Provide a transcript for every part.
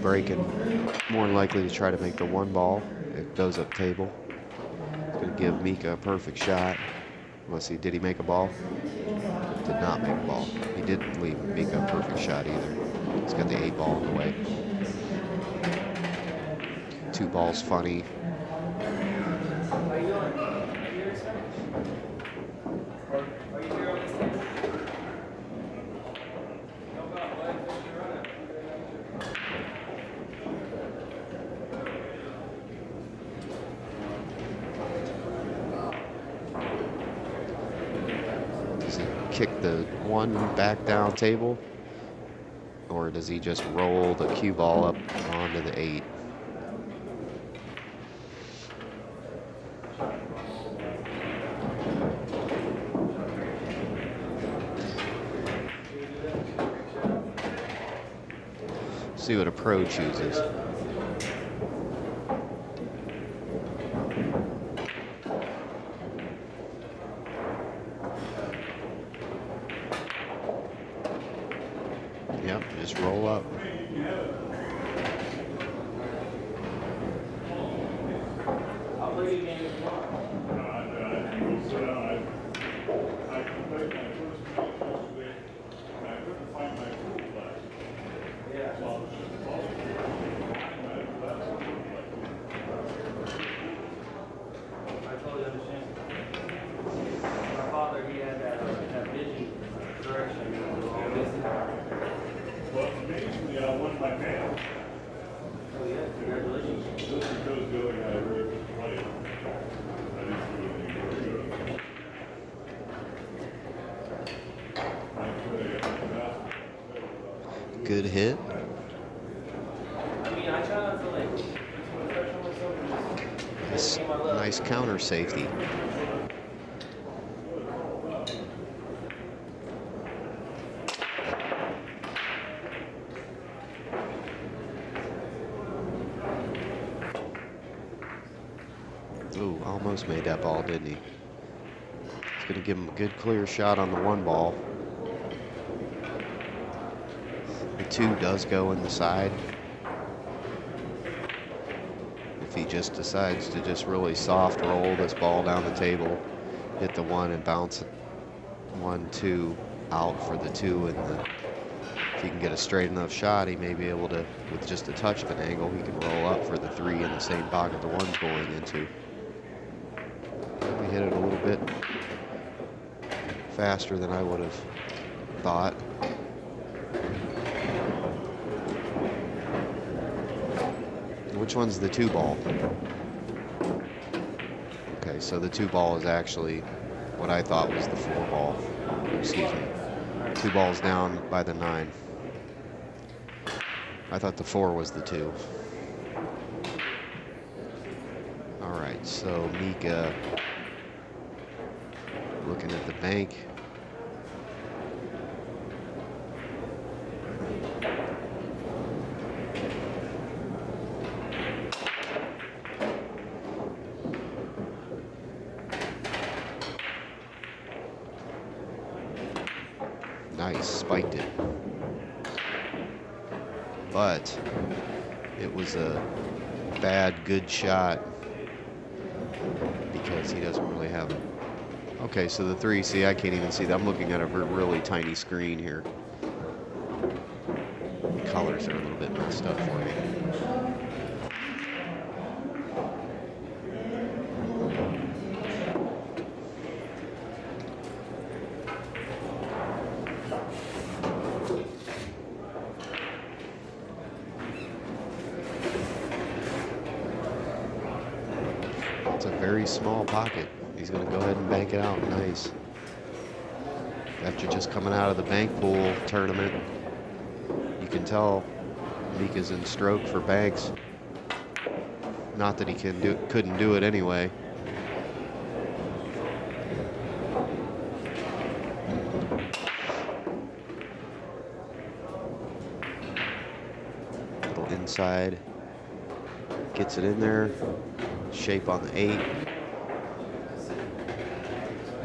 breaking. More than likely to try to make the one ball. It goes up table. It's going to give Mika a perfect shot. Let's see, did he make a ball? Did not make a ball. He didn't leave Mika a perfect shot either. He's got the 8 ball in the way. 2 balls funny. Kick the 1 back down table, or does he just roll the cue ball up onto the 8? See what a pro chooses. Yep, just roll up. Good hit. Nice counter safety. Ooh, almost made that ball, didn't he? It's going to give him a good clear shot on the 1 ball. The 2 does go in the side. If he just decides to just really soft roll this ball down the table, hit the 1 and bounce it 1, 2 out for the 2, and if he can get a straight enough shot, he may be able to, with just a touch of an angle, he can roll up for the 3 in the same pocket the 1's going into. He hit it a little bit faster than I would have thought. Which one's the 2 ball? Okay, so the 2 ball is actually what I thought was the 4 ball. Excuse me. 2 balls down by the 9. I thought the 4 was the 2. All right, so Mika looking at the bank. Nice, spiked it. But it was a bad, good shot because he doesn't really have it. Okay, so the 3, see, I can't even see that. I'm looking at a really tiny screen here. The colors are a little bit messed up for me. It's a very small pocket. He's going to go ahead and bank it out. Nice. After just coming out of the bank pool tournament, you can tell Mika's in stroke for banks. Not that he couldn't do it anyway. Little inside. Gets it in there. Shape on the 8.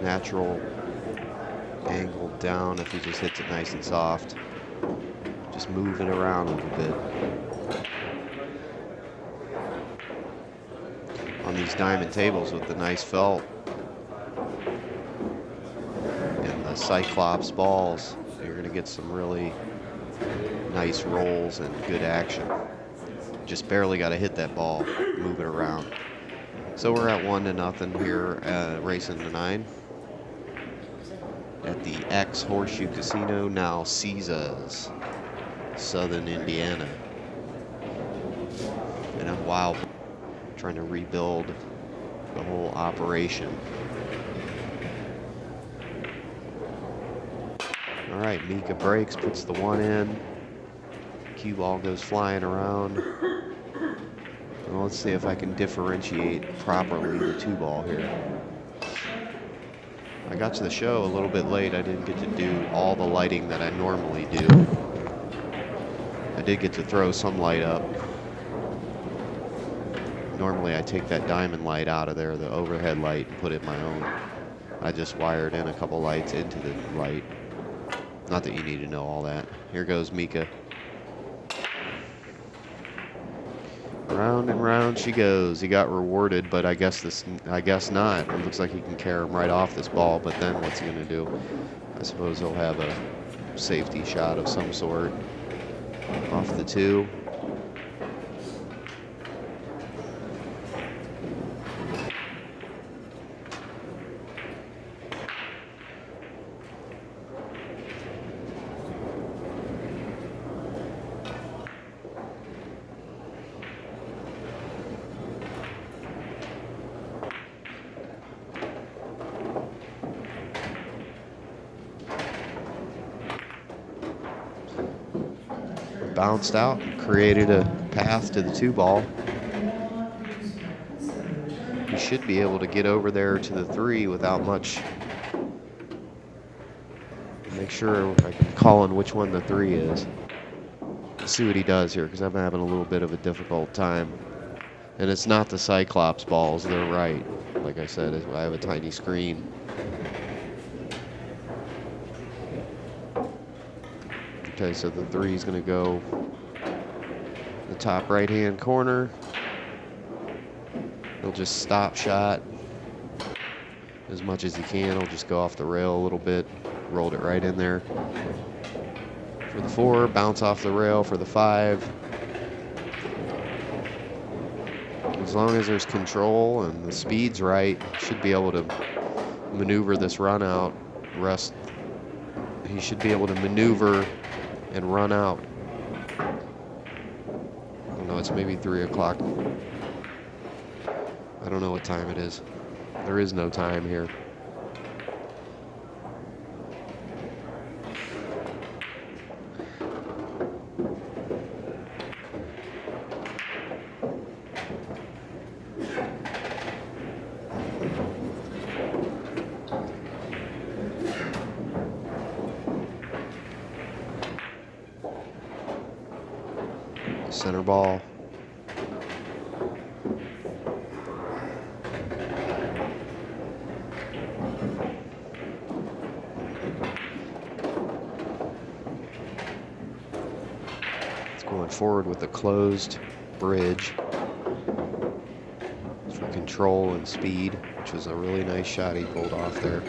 Natural angle down if he just hits it nice and soft. Just move it around a little bit. these diamond tables with the nice felt and the Cyclops balls, you're going to get some really nice rolls and good action. Just barely got to hit that ball, move it around. So we're at 1-0 here, racing the 9 at the X Horseshoe Casino, now Caesars, Southern Indiana. And I'm wild trying to rebuild the whole operation. All right, Mika breaks, puts the 1 in. Cue ball goes flying around. Well, let's see if I can differentiate properly the 2 ball here. I got to the show a little bit late. I didn't get to do all the lighting that I normally do. I did get to throw some light up. Normally I take that diamond light out of there, the overhead light, and put it in my own. I just wired in a couple lights into the light. Not that you need to know all that. Here goes Mika. Round and round she goes. He got rewarded, but I guess not. It looks like he can carry him right off this ball, but then what's he gonna do? I suppose he'll have a safety shot of some sort off the 2. Bounced out, created a path to the 2 ball. He should be able to get over there to the 3 without much. Make sure I can call in which one the 3 is. Let's see what he does here, because I'm having a little bit of a difficult time. And it's not the Cyclops balls, they're right. Like I said, I have a tiny screen. Okay, so the 3 is going to go the top right-hand corner. He'll just stop shot as much as he can. He'll just go off the rail a little bit. Rolled it right in there. For the 4, bounce off the rail for the 5. As long as there's control and the speed's right, should be able to maneuver this run out. He should be able to maneuver and run out. I don't know, it's maybe 3 o'clock. I don't know what time it is. There is no time here. Center ball. It's going forward with a closed bridge for control and speed, which was a really nice shot he pulled off there.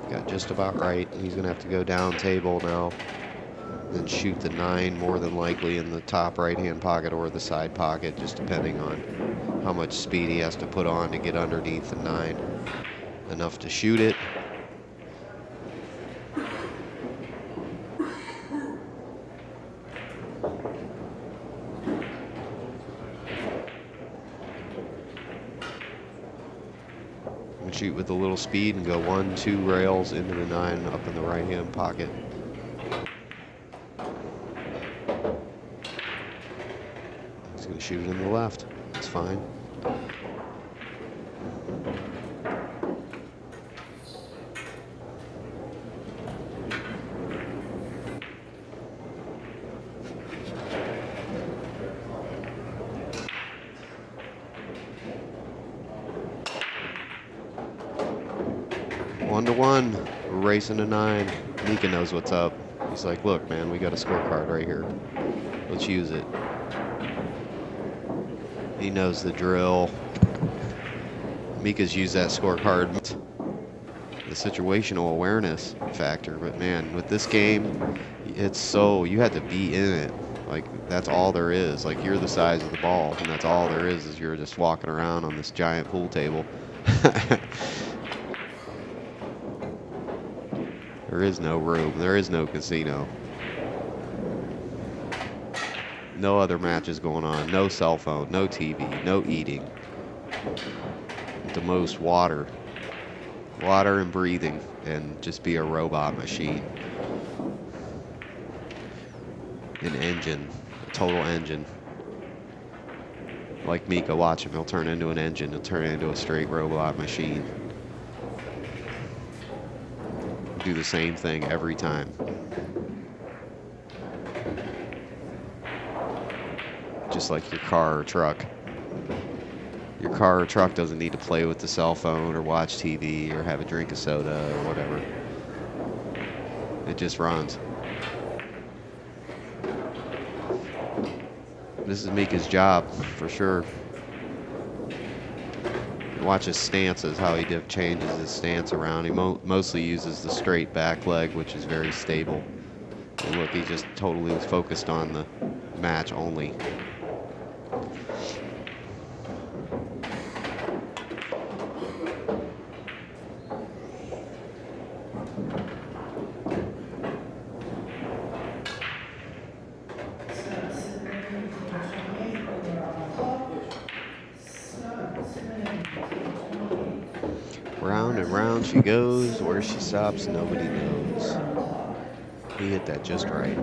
Got just about right. He's going to have to go down table now. Then shoot the 9 more than likely in the top right-hand pocket or the side pocket, just depending on how much speed he has to put on to get underneath the 9. Enough to shoot it. And shoot with a little speed and go 1, 2 rails into the 9 up in the right-hand pocket. He's going to shoot it in the left. That's fine. One to one. We're racing to 9. Mika knows what's up. He's like, look, man, we got a scorecard right here. Let's use it. He knows the drill. Mika's used that scorecard, the situational awareness factor. But man, with this game, it's so, you had to be in it. Like, that's all there is. Like, you're the size of the ball, and that's all there is you're just walking around on this giant pool table. There is no room. There is no casino. No other matches going on. No cell phone. No TV. No eating. At the most, water. Water and breathing. And just be a robot machine. An engine. A total engine. Like Mika, watch him. He'll turn into an engine. He'll turn into a straight robot machine. Do the same thing every time. Just like your car or truck. Your car or truck doesn't need to play with the cell phone or watch TV or have a drink of soda or whatever. It just runs. This is Mika's job, for sure. Watch his stances, how he changes his stance around. He mostly uses the straight back leg, which is very stable. And look, he just totally was focused on the match only. Round and round she goes. Where she stops, nobody knows. He hit that just right.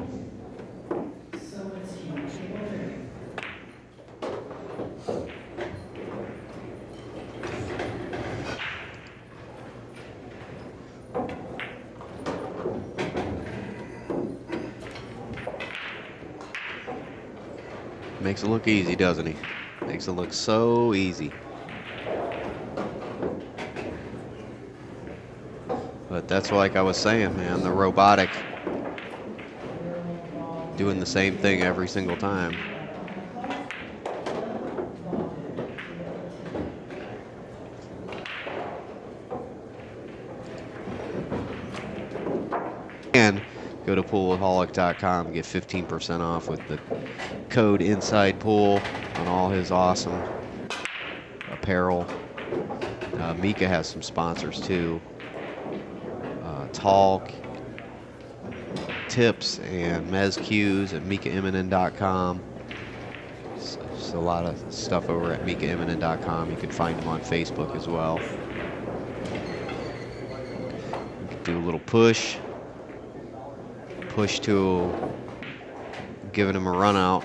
Makes it look easy, doesn't he? Makes it look so easy. But that's like I was saying, man, the robotic doing the same thing every single time. And go to poolaholic.com, get 15% off with the code INSIDEPOOL on all his awesome apparel. Mika has some sponsors too. Talk, Tips, and Mez Cues at MikaImmonen.com. There's a lot of stuff over at MikaImmonen.com. You can find him on Facebook as well. You can do a little push to giving him a run out.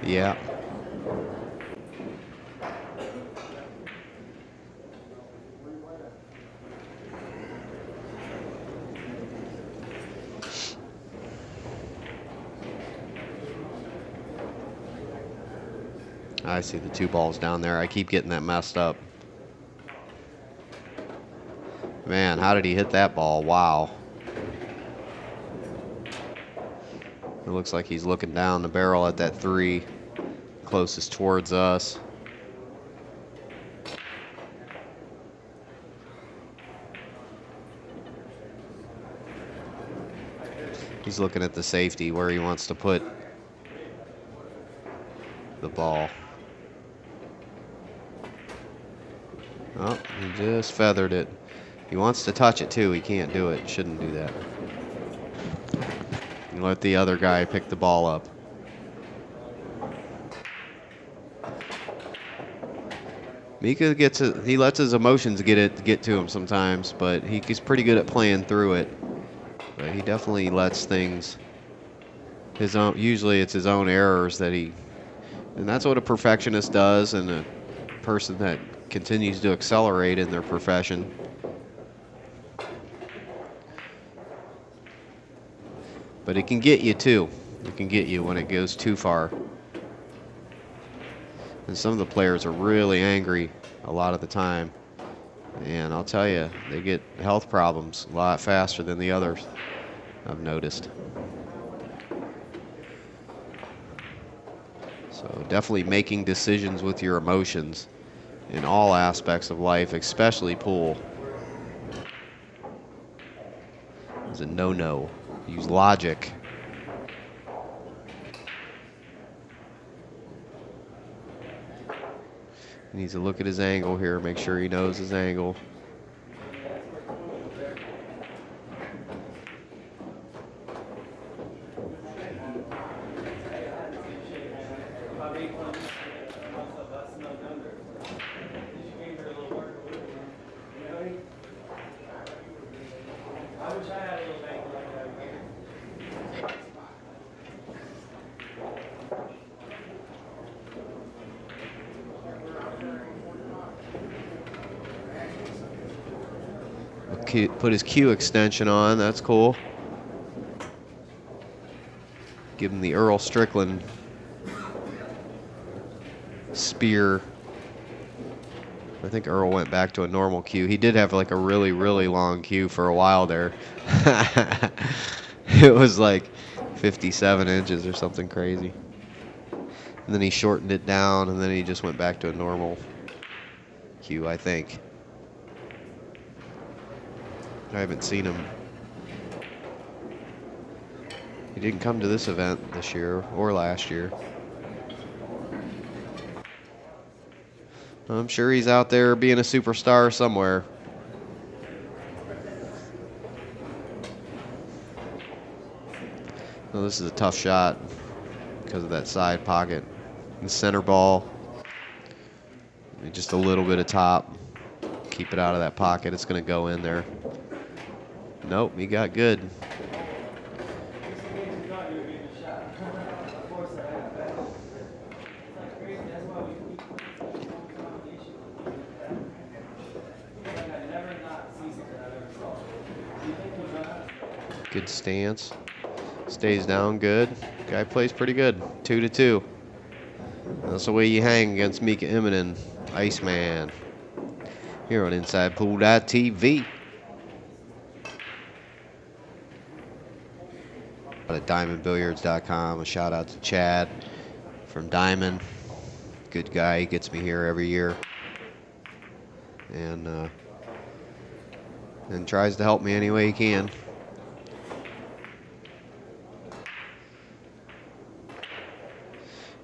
Yeah. I see the two balls down there. I keep getting that messed up. Man, how did he hit that ball? Wow. It looks like he's looking down the barrel at that 3, closest towards us. He's looking at the safety where he wants to put the ball. Oh, he just feathered it. He wants to touch it too. He can't do it. Shouldn't do that. You let the other guy pick the ball up. Mika gets it. He lets his emotions get to him sometimes, but he's pretty good at playing through it. But he definitely lets things his own. Usually, it's his own errors that he. And that's what a perfectionist does, and a person that continues to accelerate in their profession. But it can get you too. It can get you when it goes too far. And some of the players are really angry a lot of the time. And I'll tell you, they get health problems a lot faster than the others, I've noticed. So So definitely making decisions with your emotions in all aspects of life, especially pool. It's a no-no. Use logic. He needs to look at his angle here, make sure he knows his angle. Put his cue extension on, that's cool. Give him the Earl Strickland spear. I think Earl went back to a normal cue. He did have like a really, really long cue for a while there. It was like 57 inches or something crazy. And then he shortened it down, and then he just went back to a normal cue, I think. I haven't seen him. He didn't come to this event this year or last year. I'm sure he's out there being a superstar somewhere. Well, this is a tough shot because of that side pocket. The center ball, just a little bit of top. Keep it out of that pocket. It's going to go in there. Nope, he got good. Good stance. Stays down good. Guy plays pretty good. 2-2. That's the way you hang against Mika Immonen, Iceman. Here on InsidePool.tv. At DiamondBilliards.com. A shout out to Chad from Diamond. Good guy. He gets me here every year. And tries to help me any way he can.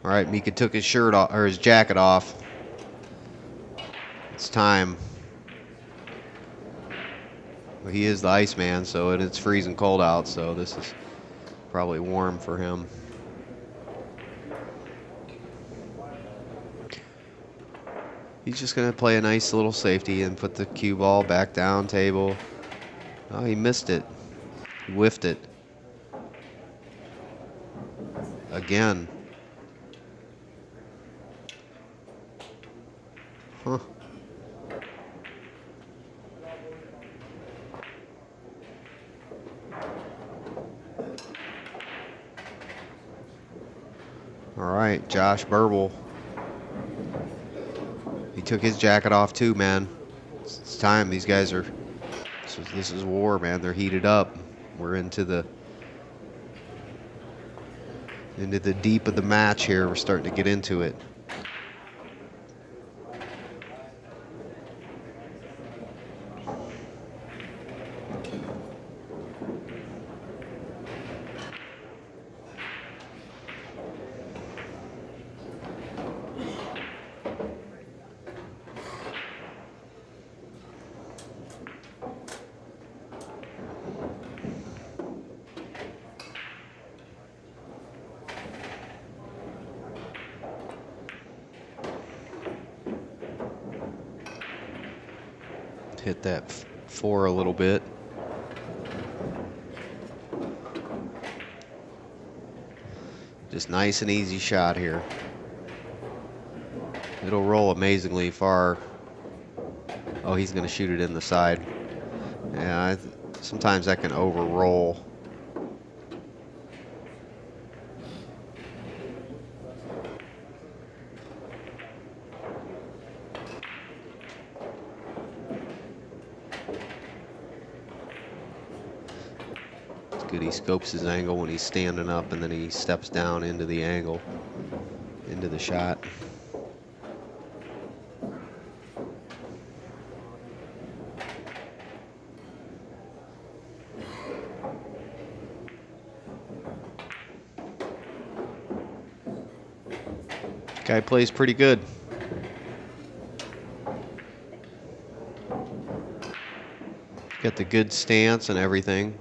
All right, Mika took his shirt off, or his jacket off. It's time. Well, he is the Iceman, so it's freezing cold out, so this is probably warm for him. He's just going to play a nice little safety and put the cue ball back down table. Oh, he missed it. He whiffed it. Again. Huh. All right, Josh Burbul. He took his jacket off too, man. It's time. These guys are. This is war, man. They're heated up. We're into the deep of the match here. We're starting to get into it. Hit that 4 a little bit. Just nice and easy shot here. It'll roll amazingly far. Oh, he's going to shoot it in the side. Yeah, sometimes that can over roll. Good, he scopes his angle when he's standing up, and then he steps down into the angle. And into the shot. Guy plays pretty good. Got the good stance and everything.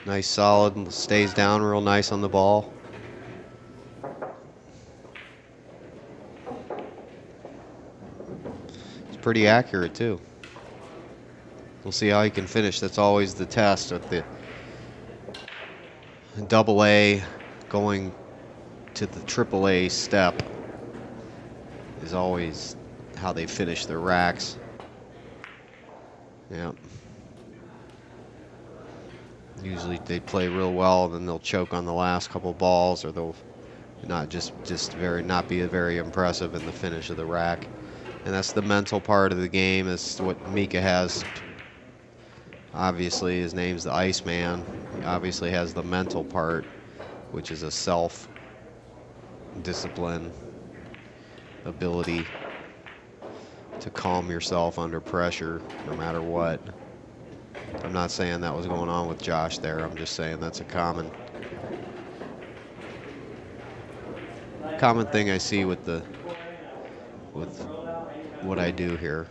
Nice solid, stays down real nice on the ball. It's pretty accurate too. We'll see how he can finish. That's always the test of the double A going to the triple A step is always how they finish their racks. Yeah. Usually they play real well, then they'll choke on the last couple balls, or they'll not not be very impressive in the finish of the rack. And that's the mental part of the game. Is what Mika has. Obviously, his name's the Iceman. He obviously has the mental part, which is a self-discipline ability to calm yourself under pressure, no matter what. I'm not saying that was going on with Josh there. I'm just saying that's a common thing I see with what I do here.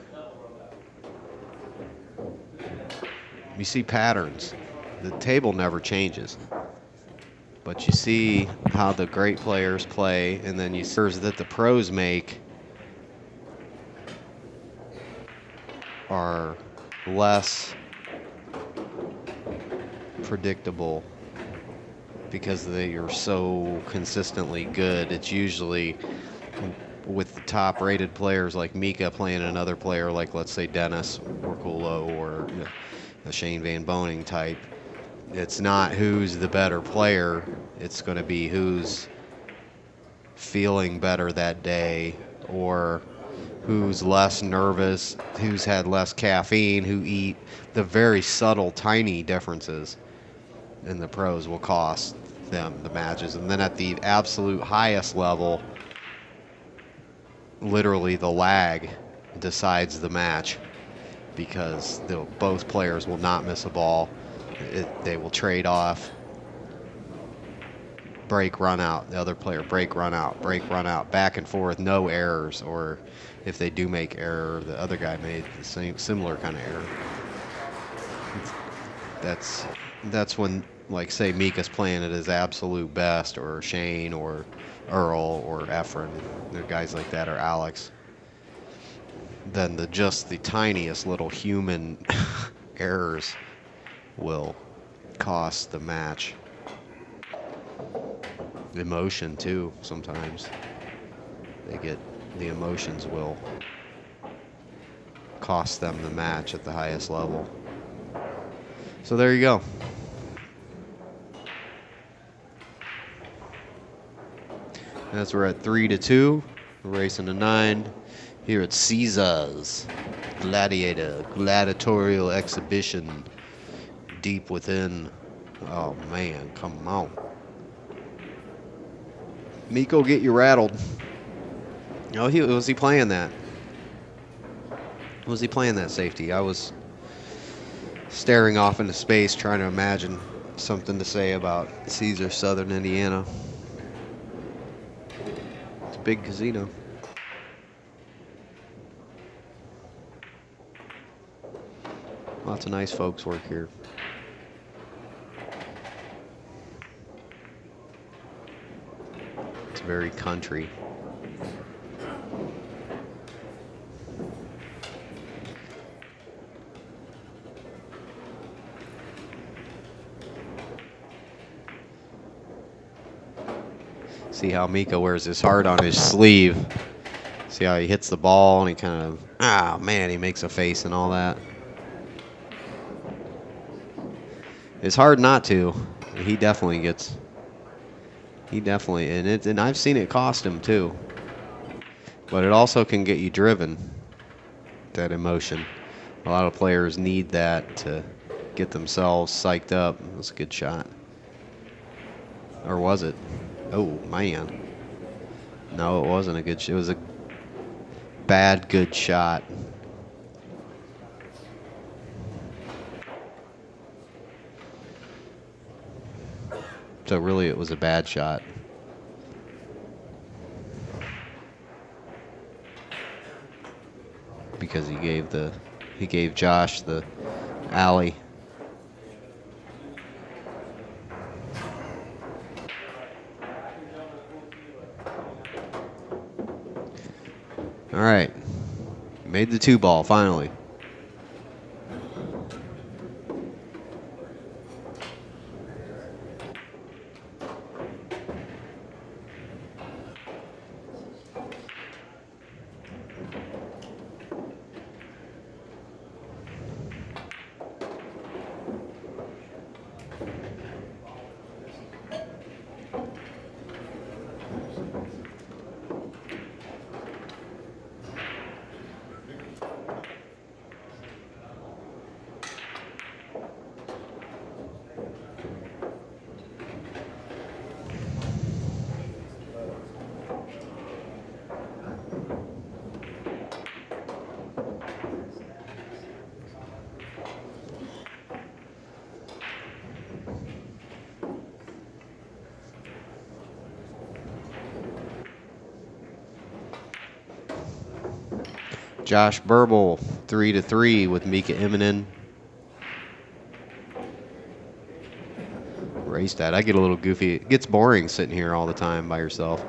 You see patterns. The table never changes, but you see how the great players play, and then you see that the pros make are less predictable because they are so consistently good. It's usually with the top rated players like Mika playing another player like, let's say, Dennis or Kulo or a Shane Van Boning type. It's not who's the better player. It's going to be who's feeling better that day, or who's less nervous, who's had less caffeine, who eat. The very subtle, tiny differences in the pros will cost them the matches. And then at the absolute highest level, literally the lag decides the match, because both players will not miss a ball. They will trade off, break, run out, the other player break, run out, back and forth, no errors, or if they do make error, the other guy made the similar kind of error. That's when, like, say, Mika's playing at his absolute best, or Shane or Earl or Efren, the guys like that, or Alex. Then just the tiniest little human errors will cost the match. Emotion too, sometimes. The emotions will cost them the match at the highest level. So there you go. As we're at 3-2, we're racing to 9 here at Caesar's gladiatorial exhibition deep within. Oh man, come on. Miko, get you rattled. Oh, was he playing that? Was he playing that safety? I was staring off into space trying to imagine something to say about Caesar, Southern Indiana. It's a big casino. Lots of nice folks work here. It's very country. See how Mika wears his heart on his sleeve. See how he hits the ball and he kind of, man, he makes a face and all that. It's hard not to. He definitely, and I've seen it cost him too. But it also can get you driven, that emotion. A lot of players need that to get themselves psyched up. It was a good shot. Or was it? Oh, man. No, it wasn't a good shot. It was a bad good shot. So really it was a bad shot. Because he gave Josh the alley. All right. Made the 2-ball finally. Josh Burbul, 3-3 with Mika Immonen. Race that. I get a little goofy. It gets boring sitting here all the time by yourself.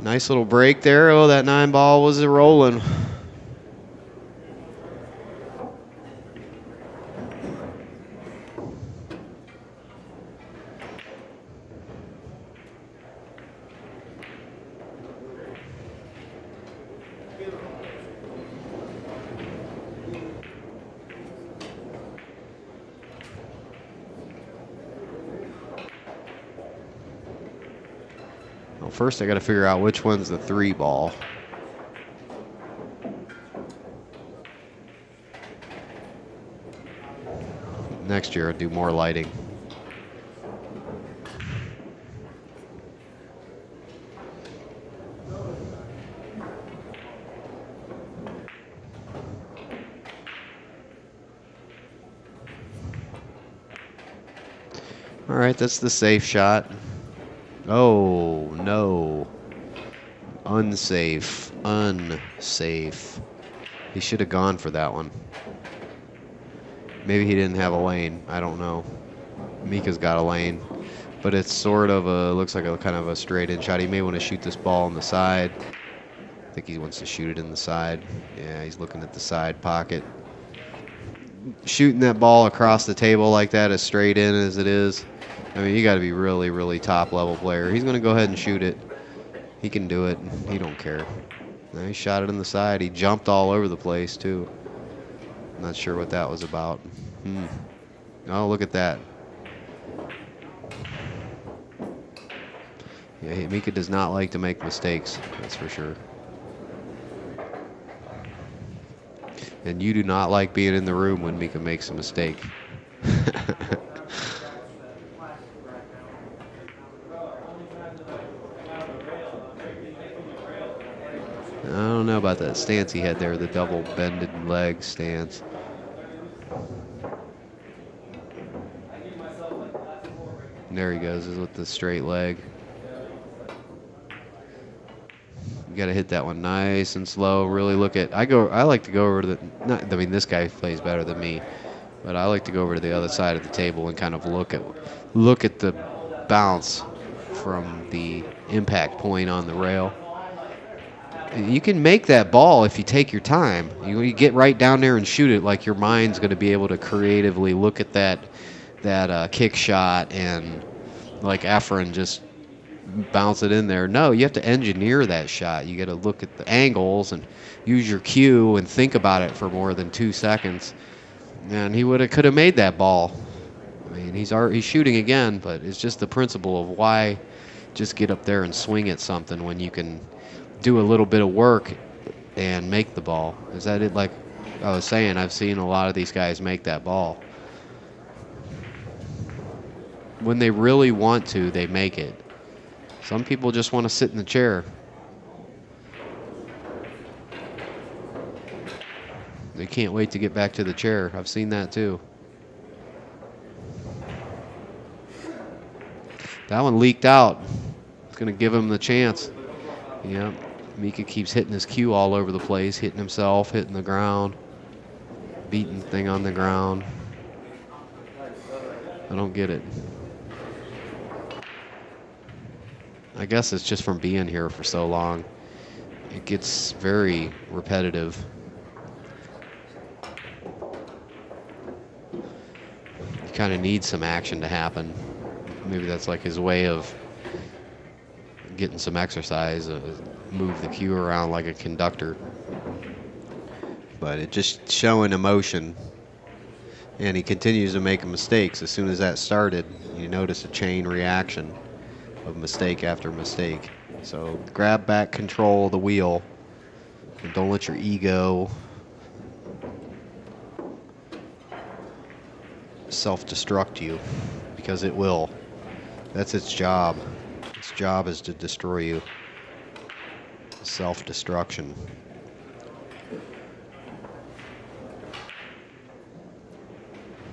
Nice little break there. Oh, that 9-ball was a rolling. Well, first I got to figure out which one's the 3-ball. Next year I'll do more lighting. All right, that's the safe shot. Oh, no. Unsafe. Unsafe. He should have gone for that one. Maybe he didn't have a lane. I don't know. Mika's got a lane. But it's sort of a, looks like a kind of a straight in shot. He may want to shoot this ball on the side. I think he wants to shoot it in the side. Yeah, he's looking at the side pocket. Shooting that ball across the table like that, as straight in as it is. I mean, you got to be really, really top level player. He's going to go ahead and shoot it. He can do it. He don't care. He shot it in the side. He jumped all over the place too. Not sure what that was about. Oh, look at that. Yeah, Mika does not like to make mistakes. That's for sure. And you do not like being in the room when Mika makes a mistake. I don't know about that stance he had there, the double bended leg stance. And there he goes with the straight leg. You got to hit that one nice and slow. Really look at. I like to go over to the. I mean, this guy plays better than me, but I like to go over to the other side of the table and kind of look at the bounce from the impact point on the rail. You can make that ball if you take your time. You get right down there and shoot it like your mind's going to be able to creatively look at that kick shot and like Efren just bounce it in there. No, you have to engineer that shot. You got to look at the angles and use your cue and think about it for more than 2 seconds. And he could have made that ball. I mean, he's shooting again, but it's just the principle of why just get up there and swing at something when you can do a little bit of work and make the ball. Is that it? Like I was saying, I've seen a lot of these guys make that ball. when they really want to, they make it. Some people just want to sit in the chair. They can't wait to get back to the chair. I've seen that too. That one leaked out. It's going to give him the chance. Yeah, Mika keeps hitting his cue all over the place, hitting himself, hitting the ground, beating the thing on the ground. I don't get it. I guess it's just from being here for so long. It gets very repetitive. You kind of need some action to happen. Maybe that's like his way of getting some exercise, move the cue around like a conductor. But it just showing emotion. And he continues to make mistakes. As soon as that started, you notice a chain reaction of mistake after mistake. So grab back control of the wheel. And don't let your ego self-destruct you, because it will. That's its job. Its job is to destroy you. Self-destruction.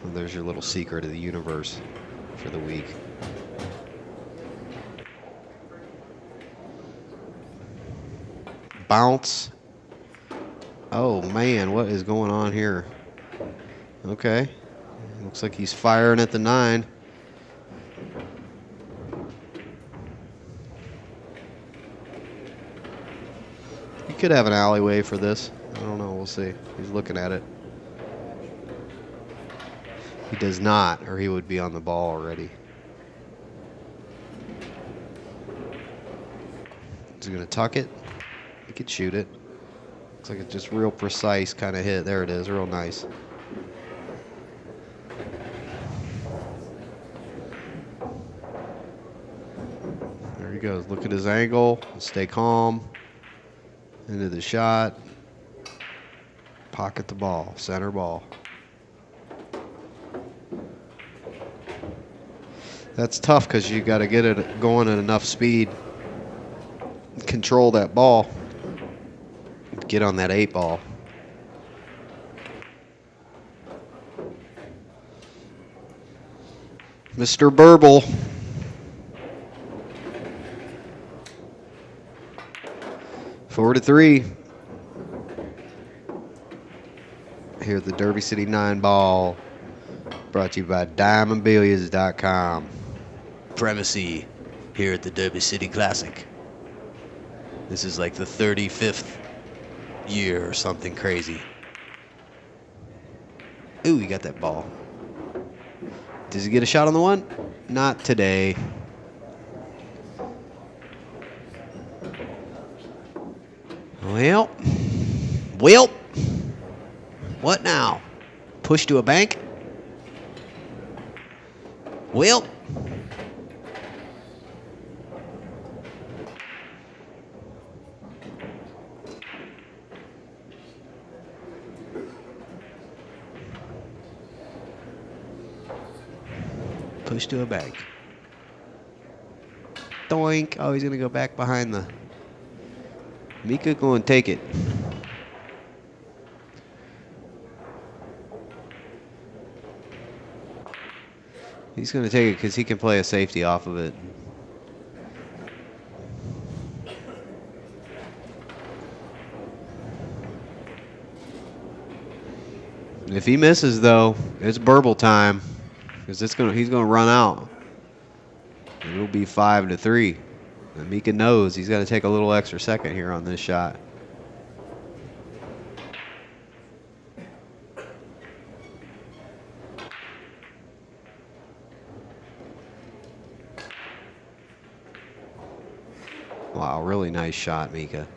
And there's your little secret of the universe for the week. Bounce. Oh man, what is going on here? Okay. Looks like he's firing at the 9. He could have an alleyway for this. I don't know. We'll see. He's looking at it. He does not, or he would be on the ball already. Is he going to tuck it? He could shoot it. Looks like it's just real precise kind of hit. There it is. Real nice. There he goes. Look at his angle. Stay calm. Into the shot. Pocket the ball. Center ball. That's tough because you got to get it going at enough speed. Control that ball. Get on that 8 ball. Mr. Burbul. Four to 3. Here at the Derby City 9 ball. Brought to you by DiamondBilliards.com. Primacy here at the Derby City Classic. This is like the 35th year or something crazy. Ooh, he got that ball. Does he get a shot on the 1? Not today. Well, what now? Push to a bank? Well, push to a bank. Doink. Oh, he's going to go back behind the... Mika going to take it. He's going to take it because he can play a safety off of it. If he misses, though, it's Burbul time, because he's going to run out. It'll be 5 to 3. And Mika knows he's got to take a little extra second here on this shot. Wow, really nice shot, Mika.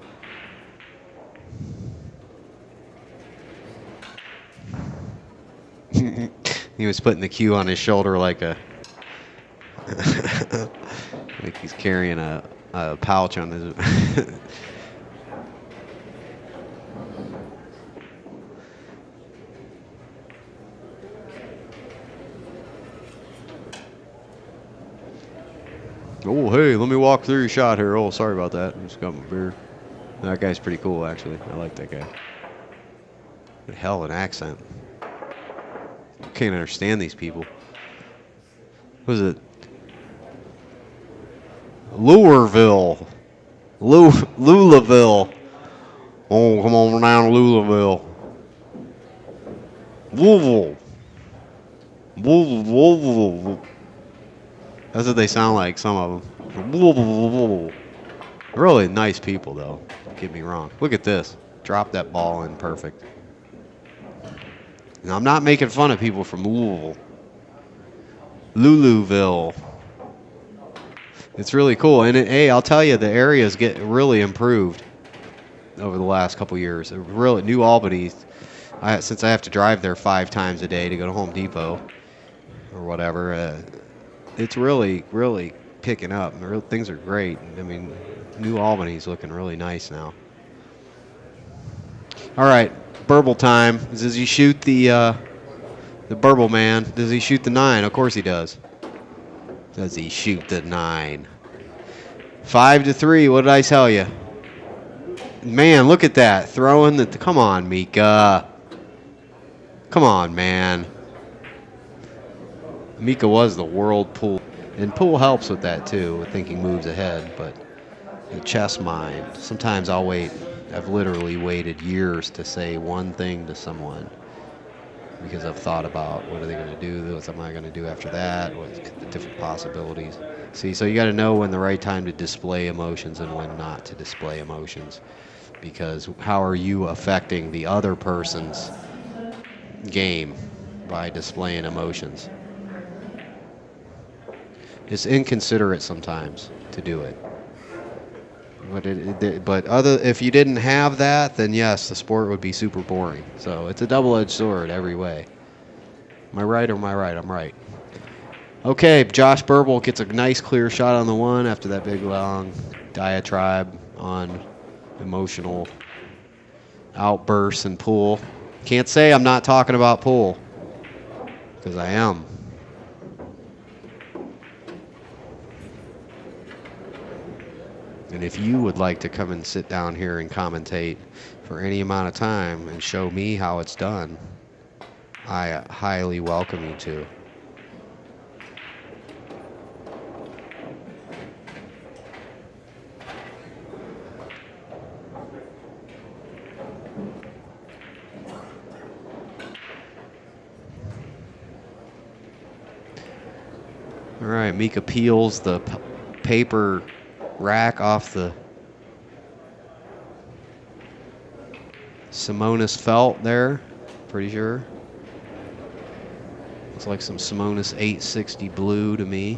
He was putting the cue on his shoulder like a like he's carrying a pouch on his. Oh, hey, let me walk through your shot here. Oh, sorry about that. I just got my beer. That guy's pretty cool, actually. I like that guy. Hell, an accent. Can't understand these people. What is it? Louisville. Louisville. Oh, come on down to Louisville. Louisville. Louisville. That's what they sound like, some of them. Louisville. Really nice people, though. Don't get me wrong. Look at this. Drop that ball in perfect. And I'm not making fun of people from Louisville. It's really cool. And, hey, I'll tell you, the areas get really improved over the last couple years. Really, New Albany, since I have to drive there 5 times a day to go to Home Depot or whatever, it's really, really picking up. Things are great. I mean, New Albany's looking really nice now. All right, Burbul time. Does he shoot the Burbul man? Does he shoot the 9? Of course he does. Does he shoot the 9? 5-3. What did I tell you? Man, look at that. Throwing the... Come on, Mika. Come on, man. Mika was the world pool. And pool helps with that, too, with thinking moves ahead. But the chess mind. Sometimes I'll wait. I've literally waited years to say one thing to someone. Because I've thought about what are they going to do, what am I going to do after that, what's the different possibilities. See, so you got to know when the right time to display emotions and when not to display emotions. Because how are you affecting the other person's game by displaying emotions? It's inconsiderate sometimes to do it. But if you didn't have that, then yes, the sport would be super boring. So it's a double-edged sword every way. Am I right or am I right? I'm right. Okay, Josh Burbul gets a nice clear shot on the 1 after that big long diatribe on emotional outbursts in pool. Can't say I'm not talking about pool, because I am. And if you would like to come and sit down here and commentate for any amount of time and show me how it's done, I highly welcome you to. All right, Mika peels the paper rack off the Simonis felt there, pretty sure. Looks like some Simonis 860 blue to me.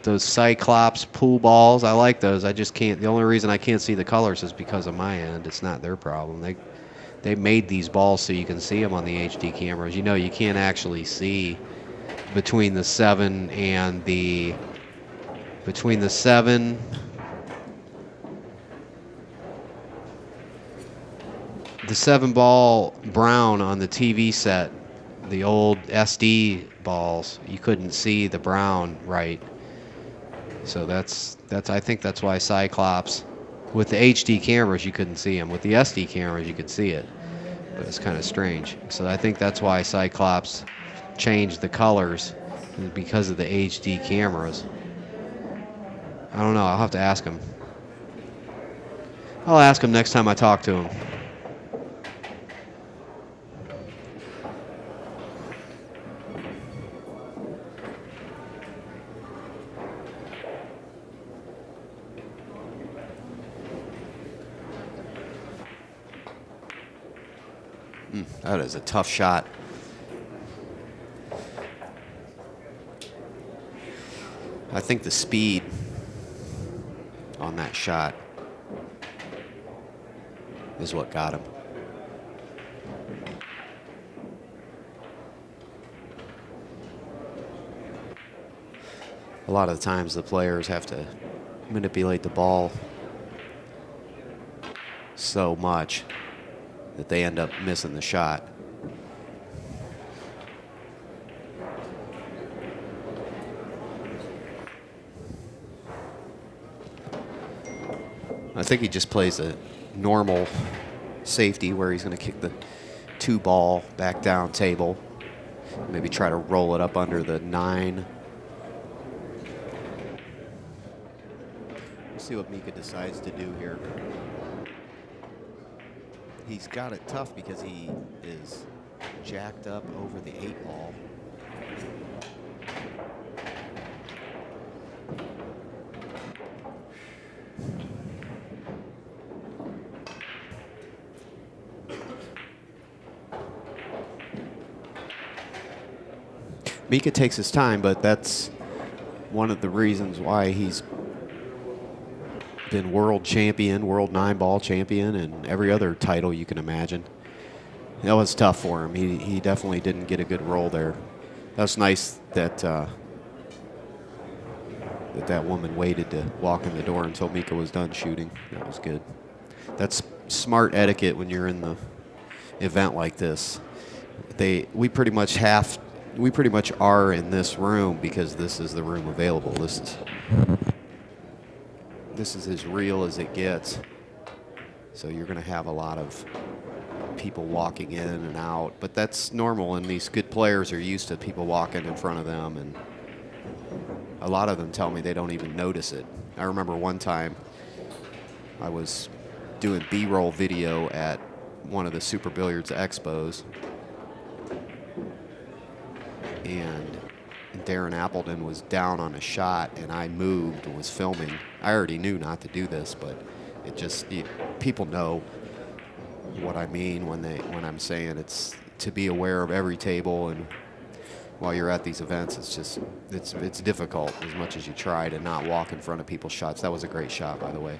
Those Cyclops pool balls, I like those. I just can't, the only reason I can't see the colors is because of my end. It's not their problem. They made these balls so you can see them on the HD cameras. You know, you can't actually see between the 7 and the... Between the 7 ball brown on the TV set, the old SD balls, you couldn't see the brown right. So that's I think that's why Cyclops, with the HD cameras you couldn't see them. With the SD cameras you could see it, but it's kind of strange. So I think that's why Cyclops changed the colors, because of the HD cameras. I don't know. I'll have to ask him. I'll ask him next time I talk to him. That is a tough shot. I think the speed on that shot is what got him. A lot of the times the players have to manipulate the ball so much that they end up missing the shot. I think he just plays a normal safety where he's going to kick the 2-ball back down table. Maybe try to roll it up under the 9. We'll see what Mika decides to do here. He's got it tough because he is jacked up over the 8-ball. Mika takes his time, but that's one of the reasons why he's been world champion, world 9-ball champion, and every other title you can imagine. That was tough for him. He definitely didn't get a good roll there. That was nice that that woman waited to walk in the door until Mika was done shooting. That was good. That's smart etiquette when you're in the event like this. We pretty much are in this room because this is the room available. This is as real as it gets. So you're going to have a lot of people walking in and out, but that's normal, and these good players are used to people walking in front of them, and a lot of them tell me they don't even notice it. I remember one time I was doing B-roll video at one of the Super Billiards Expos, and Darren Appleton was down on a shot, and I moved and was filming. I already knew not to do this, but it just, people know what I mean when I'm saying it's to be aware of every table, and while you're at these events, it's difficult as much as you try to not walk in front of people's shots. That was a great shot, by the way.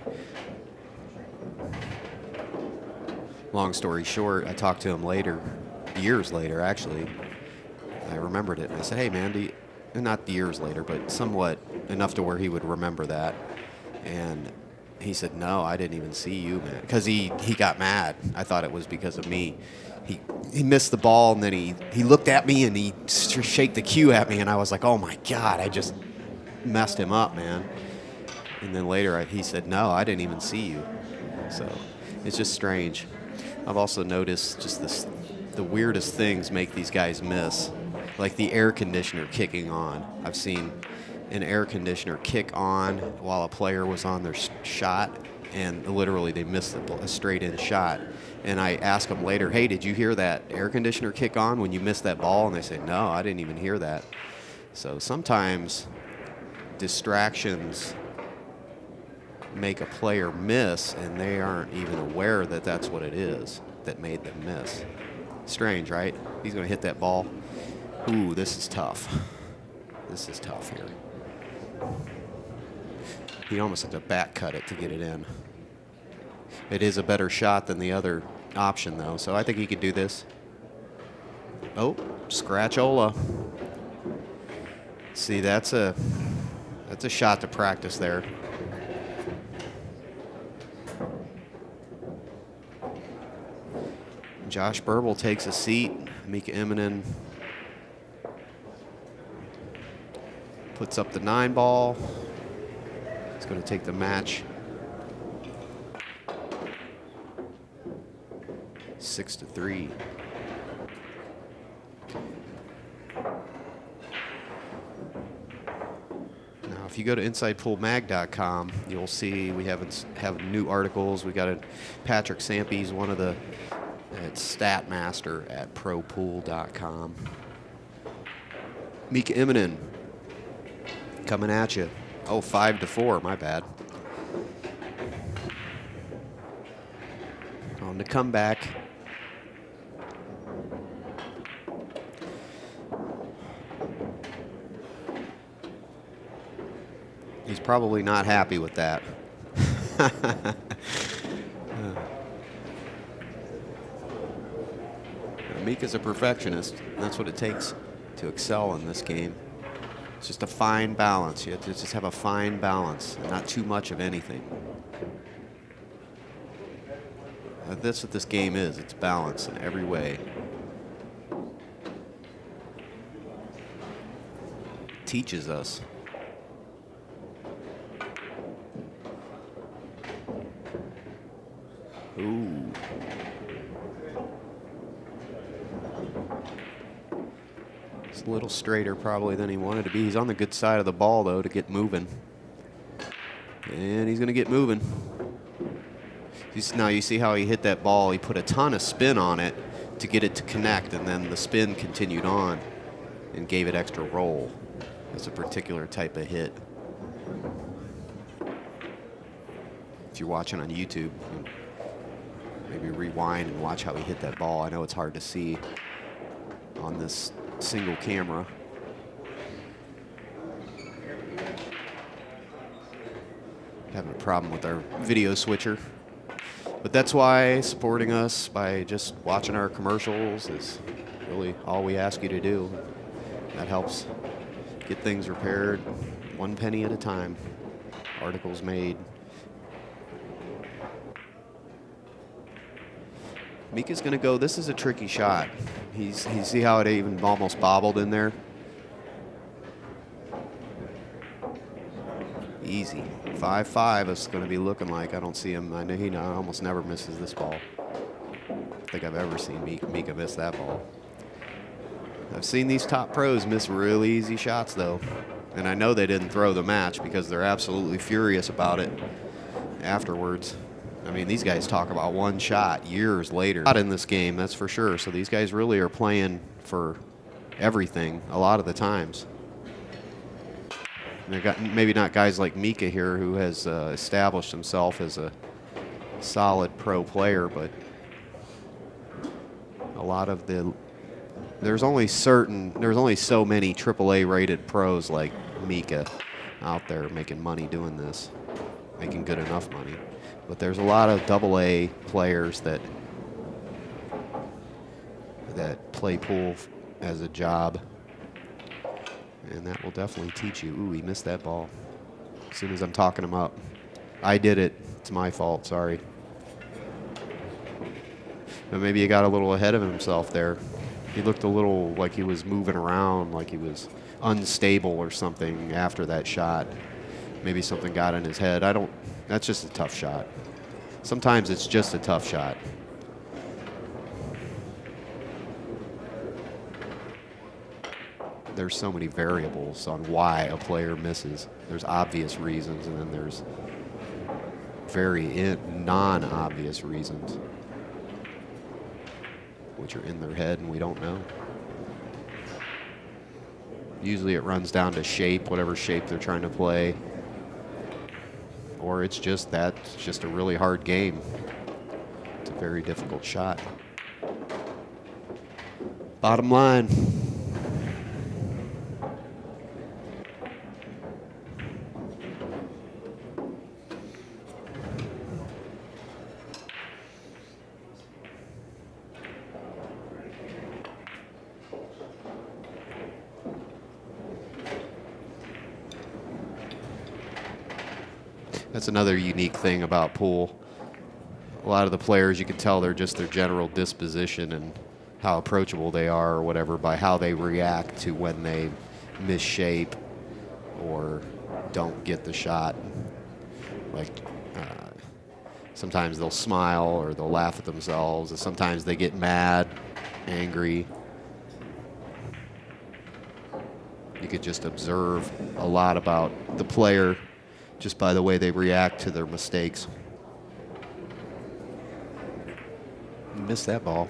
Long story short, I talked to him later, years later actually. I remembered it, and I said, hey man, not years later, but somewhat enough to where he would remember that. And he said, no, I didn't even see you, man, because he got mad. I thought it was because of me. He missed the ball, and then he looked at me and he shake the cue at me, and I was like, oh my God, I just messed him up, man. And then later he said, no, I didn't even see you. So it's just strange. I've also noticed just the weirdest things make these guys miss, like the air conditioner kicking on. I've seen an air conditioner kick on while a player was on their shot, and literally they missed a straight-in shot. And I ask them later, hey, did you hear that air conditioner kick on when you missed that ball? And they say, no, I didn't even hear that. So sometimes distractions make a player miss, and they aren't even aware that that's what it is that made them miss. Strange, right? He's going to hit that ball. Ooh, this is tough. This is tough here. He almost had to back cut it to get it in. It is a better shot than the other option, though, so I think he could do this. Oh, scratch-ola. See, that's a shot to practice there. Josh Burbul takes a seat. Mika Immonen puts up the 9-ball. He's going to take the match. 6-3. Now, if you go to InsidePoolMag.com, you'll see we have new articles. We got Patrick Sampy's one of the stat master at ProPool.com. Mika Immonen coming at you. Oh, 5-4, my bad. On the comeback. He's probably not happy with that. Mika's a perfectionist, and that's what it takes to excel in this game. It's just a fine balance. You have to just have a fine balance, and not too much of anything. That's what this game is. It's balance in every way. It teaches us. It's a little straighter probably than he wanted to be. He's on the good side of the ball, though, to get moving. And he's going to get moving. Now you see how he hit that ball. He put a ton of spin on it to get it to connect, and then the spin continued on and gave it extra roll. That's a particular type of hit. If you're watching on YouTube, maybe rewind and watch how he hit that ball. I know it's hard to see on this single camera. Having a problem with our video switcher. But that's why supporting us by just watching our commercials is really all we ask you to do. That helps get things repaired 1 penny at a time. Articles made. Mika's going to go. This is a tricky shot. You see how it even almost bobbled in there? Easy. 5-5 is going to be looking like. I don't see him. I know he almost never misses this ball. I don't think I've ever seen Mika miss that ball. I've seen these top pros miss really easy shots, though. And I know they didn't throw the match because they're absolutely furious about it afterwards. I mean, these guys talk about one shot years later. Not in this game, that's for sure. So these guys really are playing for everything a lot of the times. And they've got maybe not guys like Mika here who has established himself as a solid pro player, but a lot of the there's only so many AAA rated pros like Mika out there making money doing this, making good enough money. But there's a lot of AA players that play pool as a job, and that will definitely teach you. Ooh, he missed that ball as soon as I'm talking him up. I did it. It's my fault. Sorry. But maybe he got a little ahead of himself there. He looked a little like he was moving around, like he was unstable or something after that shot. Maybe something got in his head. That's just a tough shot. Sometimes it's just a tough shot. There's so many variables on why a player misses. There's obvious reasons, and then there's very non-obvious reasons, which are in their head and we don't know. Usually it runs down to shape, whatever shape they're trying to play. Or it's just a really hard game. It's a very difficult shot. Bottom line. That's another unique thing about pool. A lot of the players, you can tell they're just their general disposition and how approachable they are or whatever by how they react to when they miss shape or don't get the shot. Like sometimes they'll smile or they'll laugh at themselves, and sometimes they get mad, angry. You could just observe a lot about the player just by the way they react to their mistakes. Missed that ball.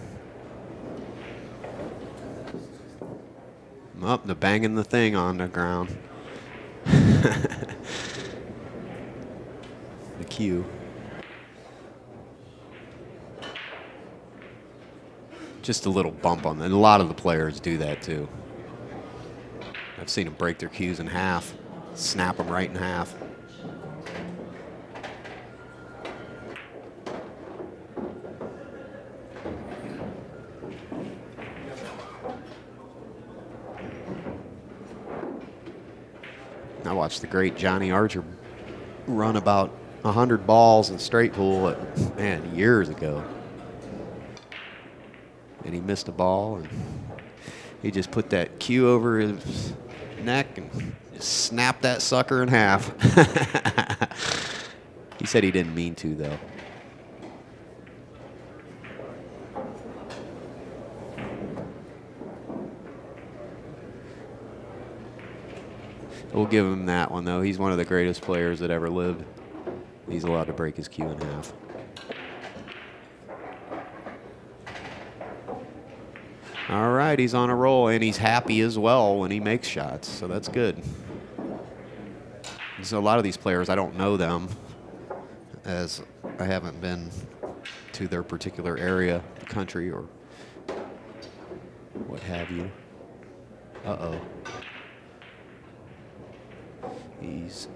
Up, they're banging the thing on the ground. The cue. Just a little bump on them. And a lot of the players do that too. I've seen them break their cues in half, snap them right in half. I watched the great Johnny Archer run about 100 balls in straight pool, years ago. And he missed a ball, and he just put that cue over his neck and just snapped that sucker in half. He said he didn't mean to, though. We'll give him that one, though. He's one of the greatest players that ever lived. He's allowed to break his cue in half. All right, he's on a roll, and he's happy as well when he makes shots, so that's good. So a lot of these players, I don't know them, as I haven't been to their particular area, the country, or what have you. Uh-oh. He's...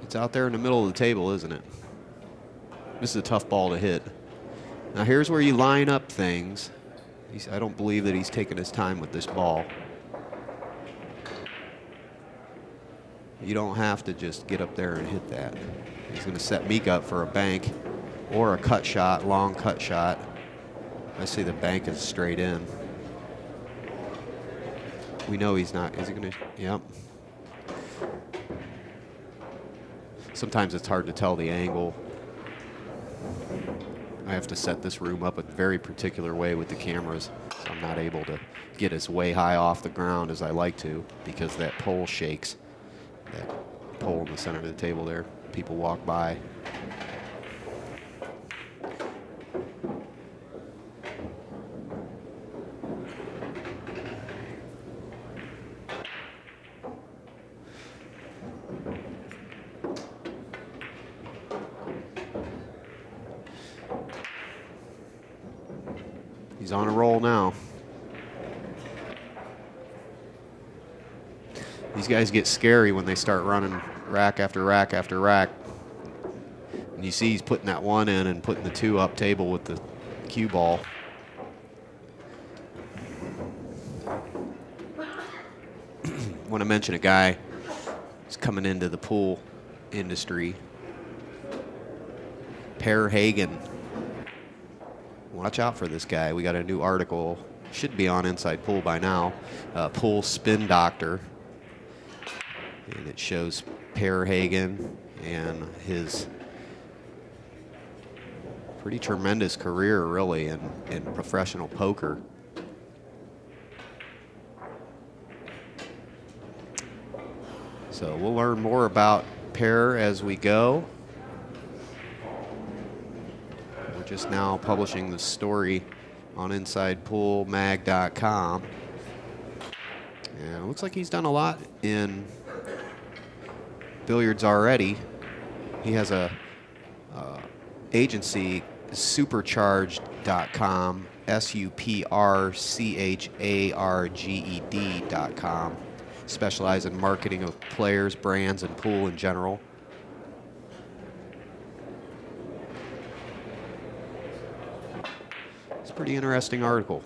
It's out there in the middle of the table, isn't it? This is a tough ball to hit. Now here's where you line up things. I don't believe that he's taking his time with this ball. You don't have to just get up there and hit that. He's going to set Mika up for a bank or a cut shot, long cut shot. I say the bank is straight in. We know he's not. Is he going to? Yep. Sometimes it's hard to tell the angle. I have to set this room up a very particular way with the cameras, so I'm not able to get as way high off the ground as I like to because that pole shakes. That pole in the center of the table there. People walk by. He's on a roll now. These guys get scary when they start running rack after rack after rack. And you see he's putting that one in and putting the two up table with the cue ball. Want to mention a guy who's coming into the pool industry. Per Hagen. Watch out for this guy. We got a new article. Should be on Inside Pool by now. Pool Spin Doctor. And it shows Per Hagen and his pretty tremendous career, really, in professional poker. So we'll learn more about Per as we go. Just now publishing the story on InsidePoolMag.com. And it looks like he's done a lot in billiards already. He has a agency, supercharged.com, supercharged.com, specialize in marketing of players, brands, and pool in general. Pretty interesting article.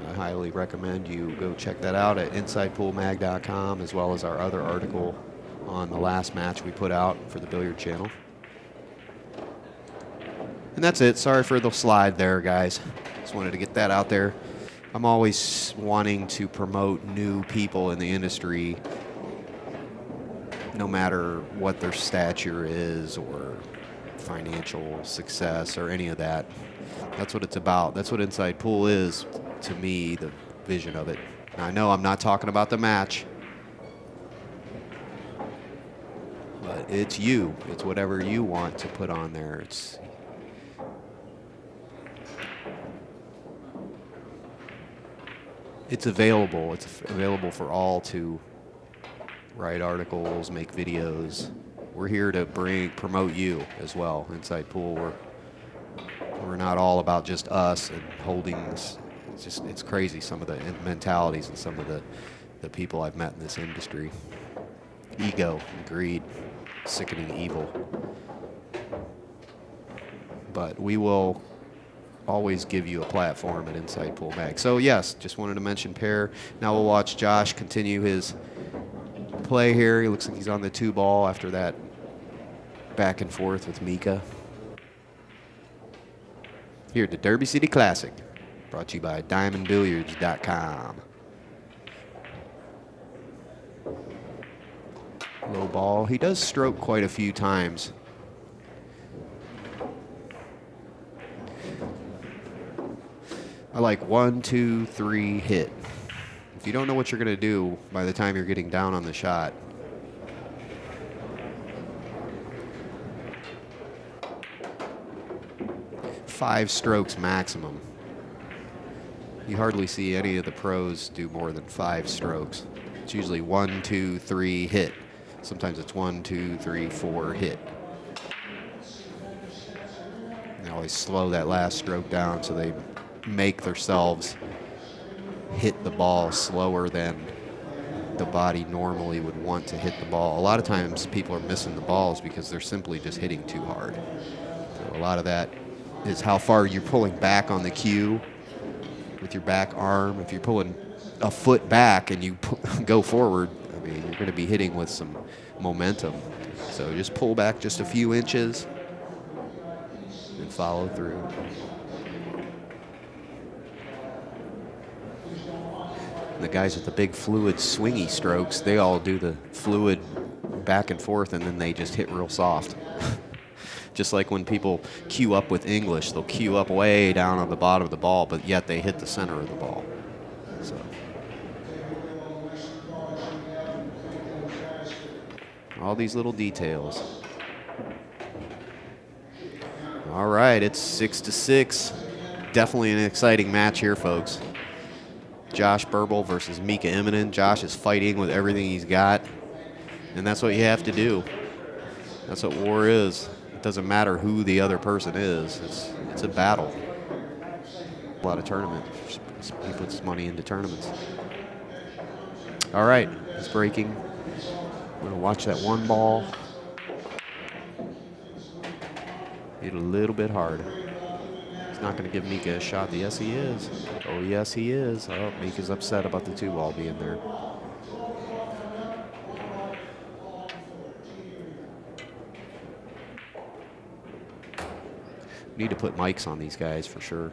I highly recommend you go check that out at InsidePoolMag.com, as well as our other article on the last match we put out for the Billiard Channel. And that's it. Sorry for the slide there, guys. Just wanted to get that out there. I'm always wanting to promote new people in the industry, no matter what their stature is or financial success or any of that. That's what it's about. That's what Inside Pool is to me, the vision of it. Now, I know I'm not talking about the match, but it's you. It's whatever you want to put on there. It's available. It's available for all to write articles, make videos. We're here to promote you as well. Inside Pool, we're not all about just us and holdings. It's crazy, some of the mentalities and some of the people I've met in this industry. Ego, greed, sickening evil. But we will always give you a platform at Inside Pool Mag. So yes, just wanted to mention Per. Now we'll watch Josh continue his play here. He looks like he's on the 2-ball after that back and forth with Mika. Here at the Derby City Classic, brought to you by DiamondBilliards.com. Low ball. He does stroke quite a few times I like 1, 2, 3, hit. If you don't know what you're going to do by the time you're getting down on the shot, five strokes maximum. You hardly see any of the pros do more than 5 strokes. It's usually 1, 2, 3, hit. Sometimes it's 1, 2, 3, 4, hit. They always slow that last stroke down so they make themselves hit the ball slower than the body normally would want to hit the ball. A lot of times people are missing the balls because they're simply just hitting too hard. So a lot of that is how far you're pulling back on the cue with your back arm. If you're pulling a foot back and you go forward, I mean, you're going to be hitting with some momentum. So just pull back just a few inches and follow through. The guys with the big fluid swingy strokes, they all do the fluid back and forth and then they just hit real soft. Just like when people cue up with English, they'll cue up way down on the bottom of the ball, but yet they hit the center of the ball. So all these little details. All right, it's 6-6. Definitely an exciting match here, folks. Josh Burbul versus Mika Immonen. Josh is fighting with everything he's got, and that's what you have to do. That's what war is. It doesn't matter who the other person is. It's a battle. A lot of tournaments. He puts money into tournaments. All right, he's breaking. I'm going to watch that one ball. Hit a little bit hard. He's not going to give Mika a shot. Yes, he is. Oh, yes, he is. Oh, Mika's upset about the 2-ball being there. Need to put mics on these guys for sure.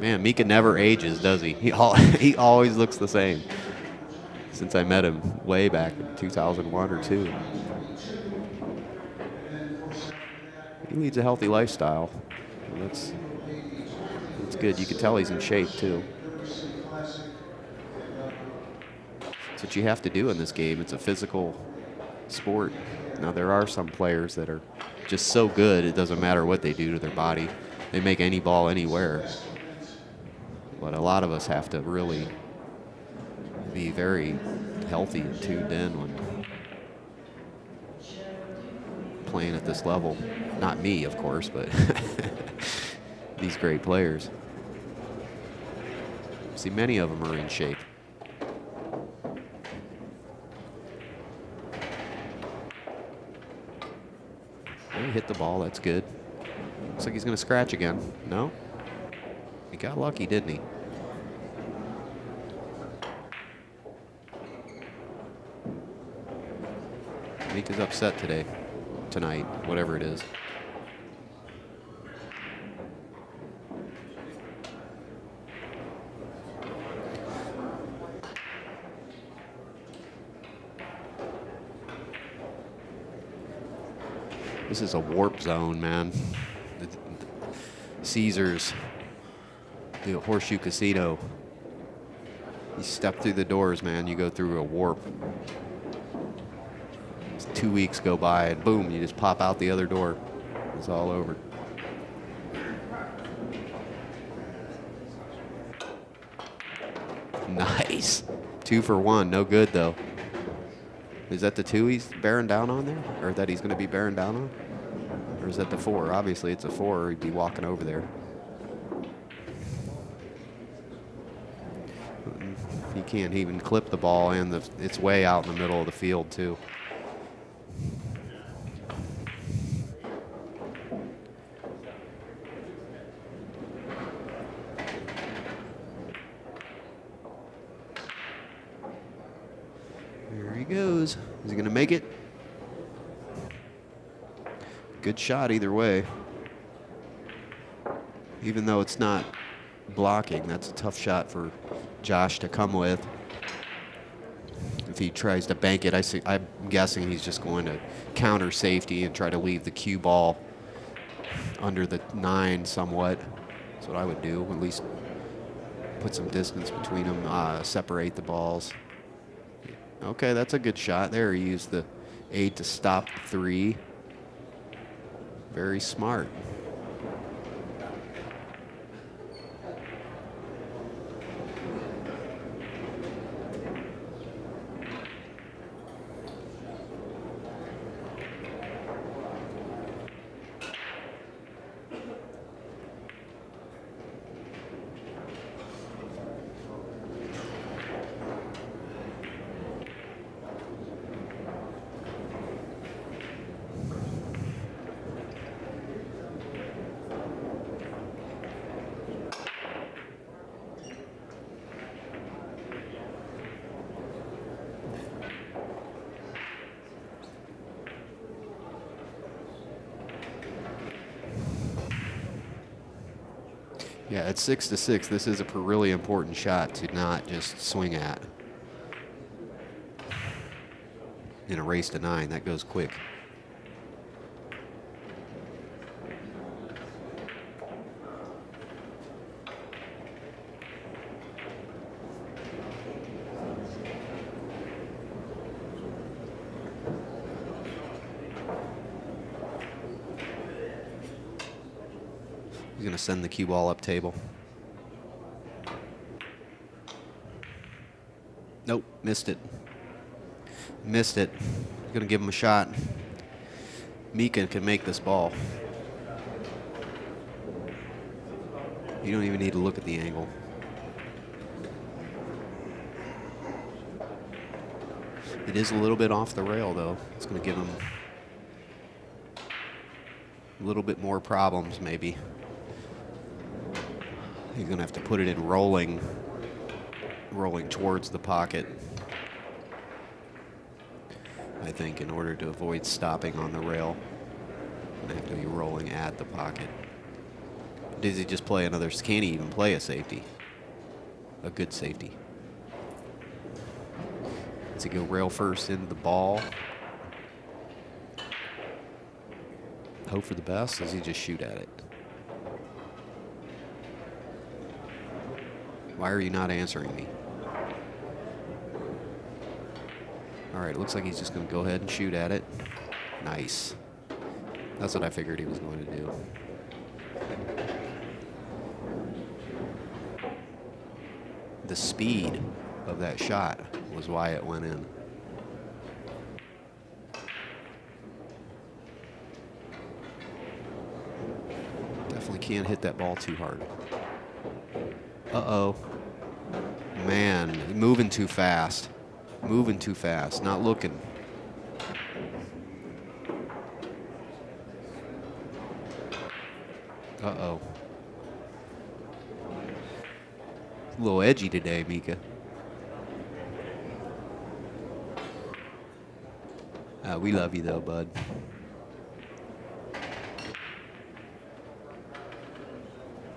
Man, Mika never ages, does he? He always looks the same. Since I met him way back in 2001 or 2. He leads a healthy lifestyle. That's good. You can tell he's in shape too. That's what you have to do in this game. It's a physical sport. Now there are some players that are just so good it doesn't matter what they do to their body. They make any ball anywhere. But a lot of us have to really be very healthy and tuned in when playing at this level. Not me, of course, but these great players. See, many of them are in shape. He hit the ball, that's good. Looks like he's going to scratch again. No? He got lucky, didn't he? Mika's upset tonight, whatever it is. This is a warp zone, man. The Caesars, the Horseshoe Casino. You step through the doors, man, you go through a warp. 2 weeks go by and boom, you just pop out the other door. It's all over. Nice. 2 for 1, no good though. Is that the 2 he's bearing down on there? Or that he's going to be bearing down on? Or is that the 4? Obviously it's a 4 or he'd be walking over there. He can't even clip the ball and it's way out in the middle of the field too. There he goes. Is he going to make it? Good shot either way. Even though it's not blocking. That's a tough shot for Josh to come with. If he tries to bank it, I'm guessing he's just going to counter safety and try to leave the cue ball under the 9 somewhat. That's what I would do, at least put some distance between them, separate the balls. Okay, that's a good shot there. He used the 8 to stop the 3. Very smart. Yeah, at 6-6, this is a really important shot to not just swing at. In a race to 9, that goes quick. He's going to send the cue ball up table. Nope, missed it. Missed it. Going to give him a shot. Mika can make this ball. You don't even need to look at the angle. It is a little bit off the rail, though. It's going to give him a little bit more problems, maybe. He's going to have to put it in rolling towards the pocket, I think, in order to avoid stopping on the rail. Going to have to be rolling at the pocket. Does he just play another? Can he even play a safety? A good safety. Does he go rail first into the ball? Hope for the best. Does he just shoot at it? Why are you not answering me? All right, it looks like he's just going to go ahead and shoot at it. Nice. That's what I figured he was going to do. The speed of that shot was why it went in. Definitely can't hit that ball too hard. Uh-oh. Man, moving too fast. Moving too fast, not looking. Uh-oh. A little edgy today, Mika. We love you, though, bud.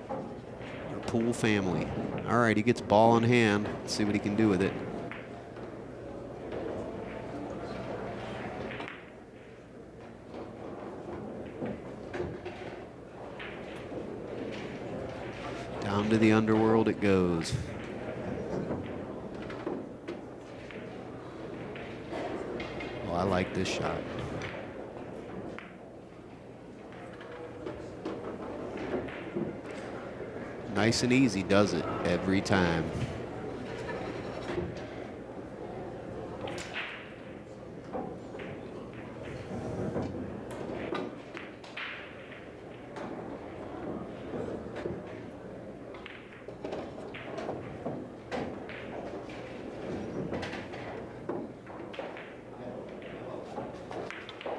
Our pool family. All right, he gets ball in hand. Let's see what he can do with it. Down to the underworld it goes. Oh, I like this shot. Nice and easy does it every time.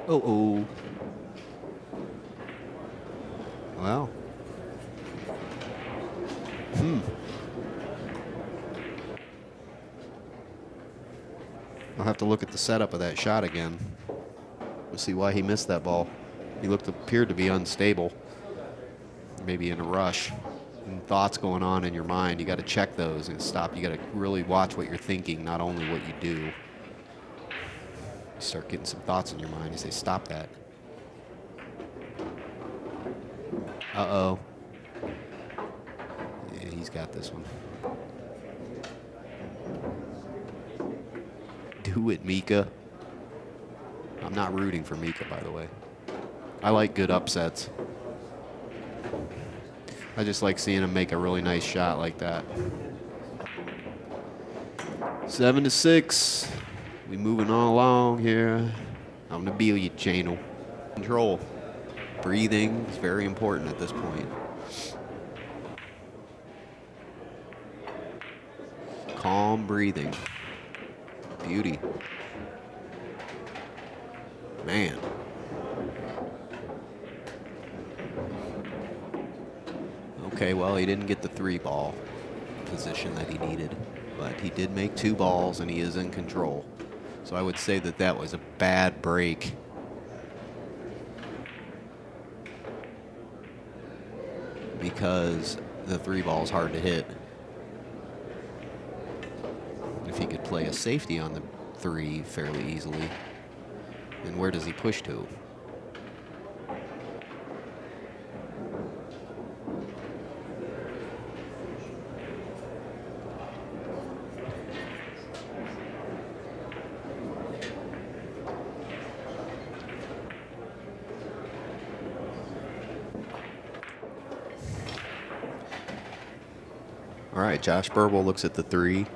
Uh-oh. Well. I'll have to look at the setup of that shot again. We'll see why he missed that ball. He appeared to be unstable. Maybe in a rush. thoughts going on in your mind. You got to check those and stop. You got to really watch what you're thinking, not only what you do. You start getting some thoughts in your mind. You say, stop that. Uh-oh. Yeah, he's got this one. Do it, Mika. I'm not rooting for Mika, by the way. I like good upsets. I just like seeing him make a really nice shot like that. 7-6. We moving on along here on the billiard channel. Control. Breathing is very important at this point. Calm breathing. Beauty. Man. Okay, well, he didn't get the 3-ball position that he needed, but he did make 2 balls and he is in control. So I would say that that was a bad break. Because the 3-ball is hard to hit. If he could play a safety on the 3 fairly easily. And where does he push to? All right, Josh Burbul looks at the 3.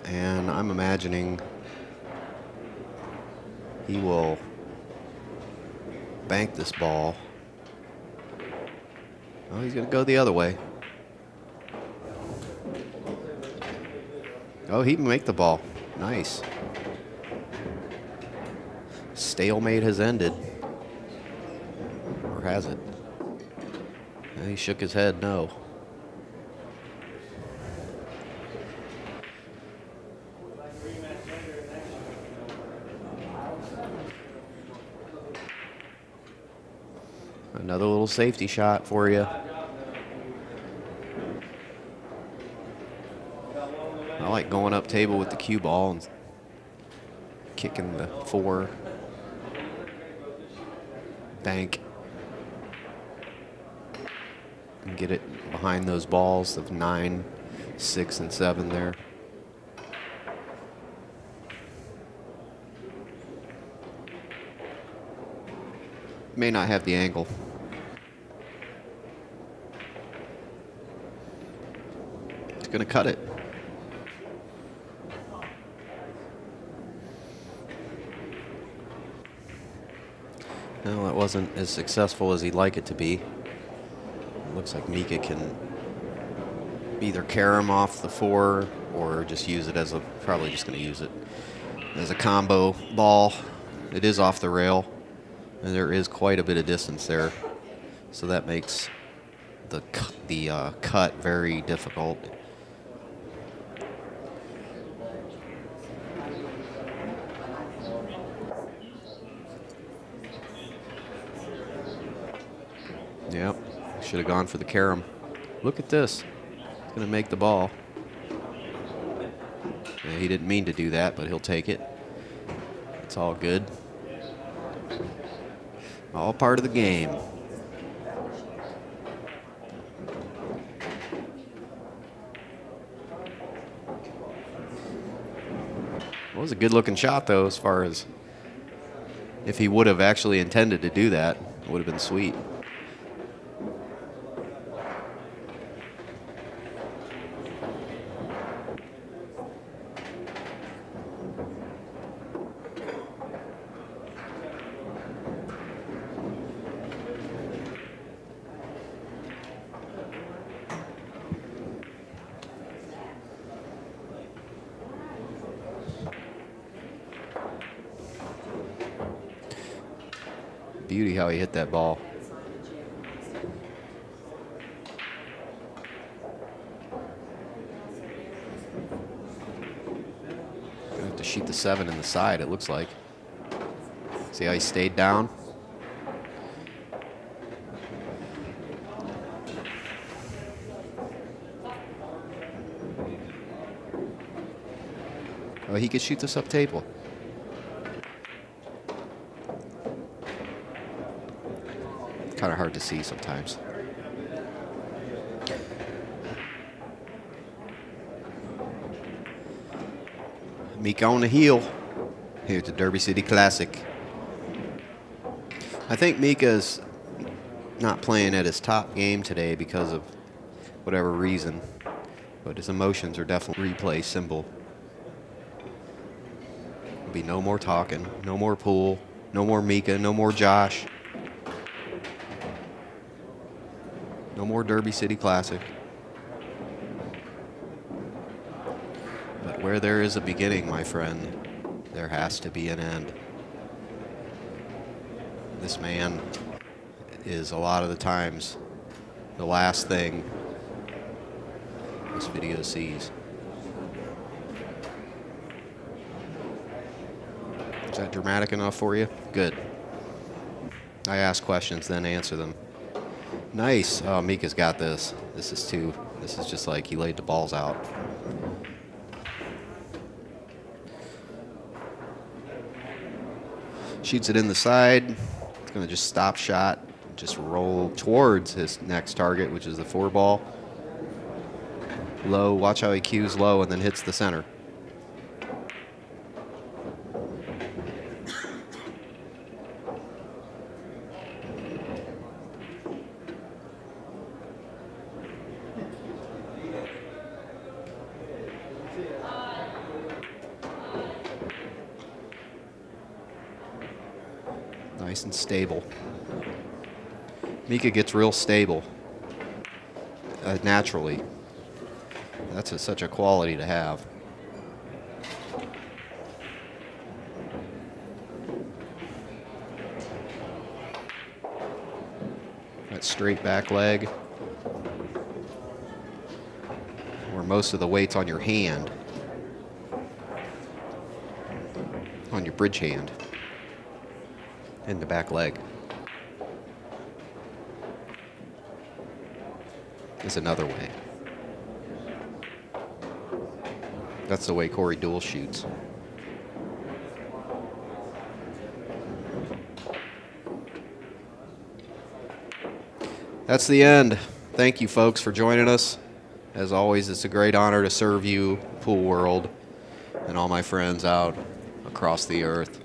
And I'm imagining he will bank this ball. Oh, he's going to go the other way. Oh, he can make the ball. Nice. Stalemate has ended. Or has it? And he shook his head no. Another little safety shot for you. I like going up table with the cue ball and kicking the 4. Bank. And get it behind those balls of 9, 6, and 7 there. May not have the angle. Going to cut it. No, that wasn't as successful as he'd like it to be. It looks like Mika can either carom off the 4 or just use it as a, probably just going to use it as a combo ball. It is off the rail, and there is quite a bit of distance there. So that makes the cut very difficult. Yep, should have gone for the carom. Look at this. He's going to make the ball. Yeah, he didn't mean to do that, but he'll take it. It's all good. All part of the game. It was a good-looking shot, though, as far as if he would have actually intended to do that, it would have been sweet. Beauty how he hit that ball. Gonna have to shoot the 7 in the side, it looks like. See how he stayed down? Oh, he could shoot this up table. Kind of hard to see sometimes. Mika on the heel here at the Derby City Classic. I think Mika's not playing at his top game today because of whatever reason, but his emotions are definitely replay symbol. There'll be no more talking, no more pool, no more Mika, no more Josh. No more Derby City Classic. But where there is a beginning, my friend, there has to be an end. This man is a lot of the times the last thing this video sees. Is that dramatic enough for you? Good. I ask questions, then answer them. Nice. Oh, Mika's got this. This is just like he laid the balls out. Shoots it in the side. It's going to just stop shot, just roll towards his next target, which is the 4-ball. Low. Watch how he cues low and then hits the center. Nice and stable. Mika gets real stable naturally. That's such a quality to have. That straight back leg, where most of the weight's on your hand, on your bridge hand. In the back leg. Is another way. That's the way Corey Duell shoots. That's the end. Thank you, folks, for joining us. As always, it's a great honor to serve you, Pool World, and all my friends out across the earth.